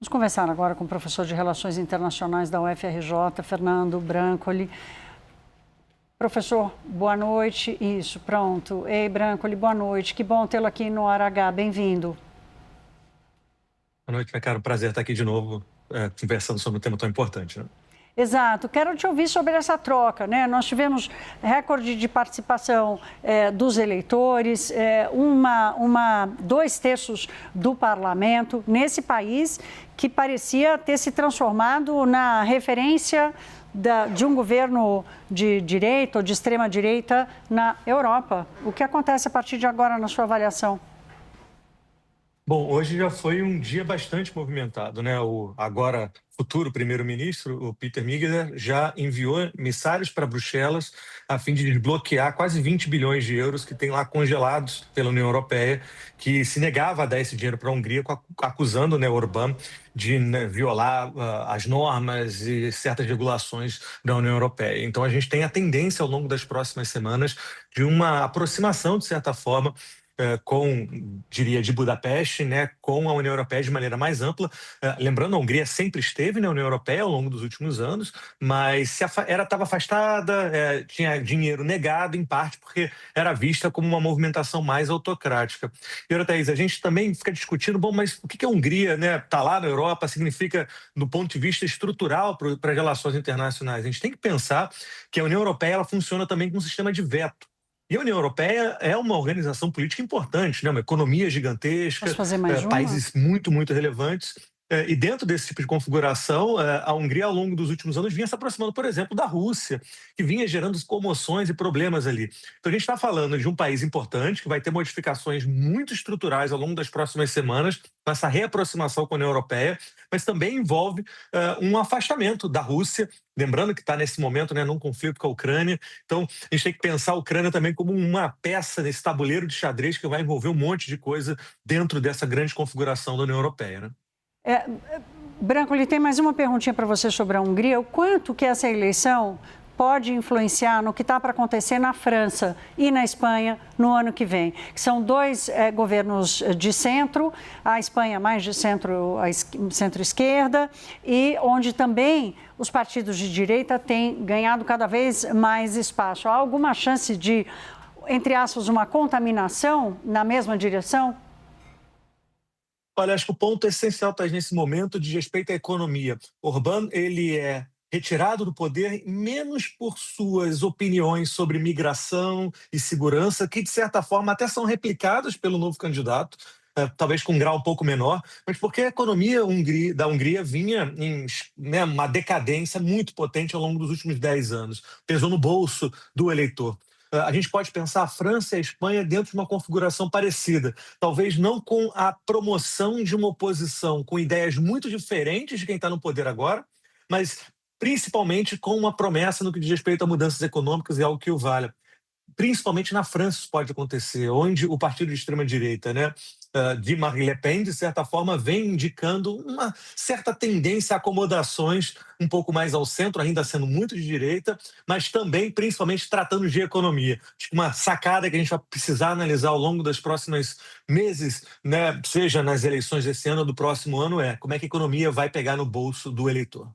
Vamos conversar agora com o professor de Relações Internacionais da UFRJ, Fernando Brancoli. Professor, boa noite. Isso, pronto. Ei, Brancoli, boa noite. Que bom tê-lo aqui no Hora H. Bem-vindo. Boa noite, minha cara. Um prazer estar aqui de novo, conversando sobre um tema tão importante, né? Exato. Quero te ouvir sobre essa troca, né? Nós tivemos recorde de participação dos eleitores, 2/3 do parlamento nesse país que parecia ter se transformado na referência de um governo de direita ou de extrema-direita na Europa. O que acontece a partir de agora na sua avaliação? Bom, hoje já foi um dia bastante movimentado, né? O agora futuro primeiro-ministro, o Peter Migger, já enviou emissários para Bruxelas a fim de desbloquear quase 20 bilhões de euros que tem lá congelados pela União Europeia, que se negava a dar esse dinheiro para a Hungria, acusando, né, Orbán de, né, violar as normas e certas regulações da União Europeia. Então, a gente tem a tendência ao longo das próximas semanas de uma aproximação, de certa forma, diria, de Budapeste, né, com a União Europeia de maneira mais ampla. Lembrando, a Hungria sempre esteve na União Europeia ao longo dos últimos anos, mas estava afastada, tinha dinheiro negado, em parte porque era vista como uma movimentação mais autocrática. E, outra, Thaís, a gente também fica discutindo, bom, mas o que a Hungria, né, está lá na Europa, significa, do ponto de vista estrutural para as relações internacionais? A gente tem que pensar que a União Europeia ela funciona também com um sistema de veto. E a União Europeia é uma organização política importante, né? Uma economia Posso gigantesca, fazer mais uma? países muito, muito relevantes. E dentro desse tipo de configuração, a Hungria, ao longo dos últimos anos, vinha se aproximando, por exemplo, da Rússia, que vinha gerando comoções e problemas ali. Então, a gente está falando de um país importante, que vai ter modificações muito estruturais ao longo das próximas semanas, com essa reaproximação com a União Europeia, mas também envolve um afastamento da Rússia, lembrando que está nesse momento, né, num conflito com a Ucrânia. Então, a gente tem que pensar a Ucrânia também como uma peça nesse tabuleiro de xadrez que vai envolver um monte de coisa dentro dessa grande configuração da União Europeia, né? É, Brancoli, tem mais uma perguntinha para você sobre a Hungria. O quanto que essa eleição pode influenciar no que está para acontecer na França e na Espanha no ano que vem? Que são dois governos de centro, a Espanha mais de centro-esquerda, e onde também os partidos de direita têm ganhado cada vez mais espaço. Há alguma chance de, entre aspas, uma contaminação na mesma direção? Olha, acho que o ponto essencial está nesse momento diz respeito à economia. Orbán, ele é retirado do poder menos por suas opiniões sobre migração e segurança, que de certa forma até são replicadas pelo novo candidato, talvez com um grau um pouco menor, mas porque a economia da Hungria vinha em, né, uma decadência muito potente ao longo dos últimos 10 anos. Pesou no bolso do eleitor. A gente pode pensar a França e a Espanha dentro de uma configuração parecida, talvez não com a promoção de uma oposição com ideias muito diferentes de quem está no poder agora, mas principalmente com uma promessa no que diz respeito a mudanças econômicas e algo que o valha. Principalmente na França isso pode acontecer, onde o partido de extrema-direita, né, de Marine Le Pen, de certa forma, vem indicando uma certa tendência a acomodações um pouco mais ao centro, ainda sendo muito de direita, mas também, principalmente, tratando de economia. Acho que uma sacada que a gente vai precisar analisar ao longo dos próximos meses, né, seja nas eleições desse ano ou do próximo ano, é como é que a economia vai pegar no bolso do eleitor.